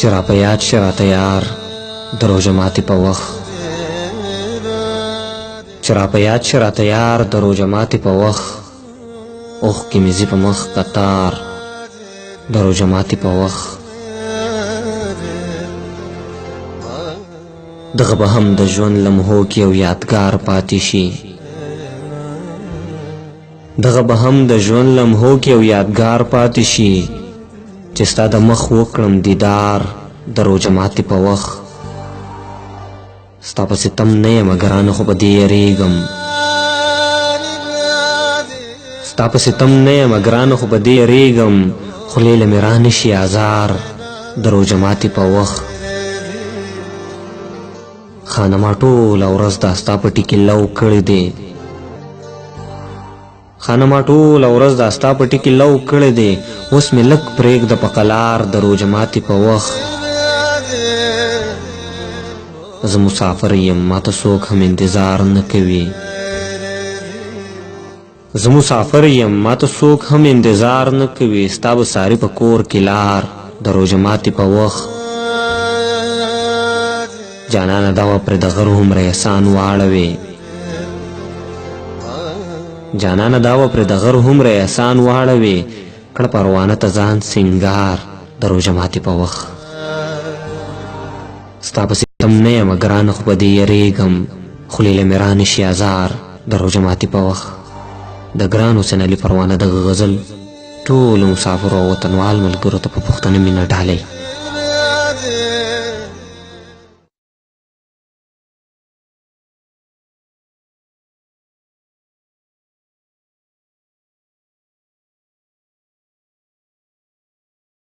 چې را په یاد شي راته یار د روژه ماتي په وخت، چې را په یاد شي راته یار د روژه ماتي په وخت، اوښکې مې ځي په مخ قطار د روژه ماتي په وخت. دغه به هم د ژوند لمحو کې یو یادګار پاتې شي، دغه به هم د ژوند لمحو کې یو یادګار پاتې شي، چې ستا د مخ وکړم دیدار د روژه ماتي په وخت. ستا په ستم نه یم ګرانه خو په دې یریږم، ستا په ستم نه یم ګرانه خو په دې یریږم، خولې له مې رانشي ازار د روژه ماتي په وخت. خانه ما ټوله ورځ دا ستا په ټکي لو کړی دی، خانه ما ټوله ورځ دا ستا په ټکي لو کړی دی، اوس مې لږ پرېږده په قلار د روژه ماتي په وخت. زه مسافر یم ماته څوک هم انتظار نه کوي، زه مسافر یم ماته څوک هم انتظار نه کوي، ستا به ساري په کور کې لار د روژه ماتي په وخت. جانانه دا وه پرې د غر هومره احسان واړوې، جانانه دا وه پرې د غر هومره احسان واړوې، کړه پروانه ته ځان سینګار د روژه ماتي په وخت. ستا په ستم نه یم ګرانه خو په دې یریږم، خولې له مې رانشي ازار د روژه ماتي په وخت. د ګران حسین علي پروانه دغه غزل ټولو مسافرو او وطنوال ملګرو ته په پښتنه مینه ډالۍ.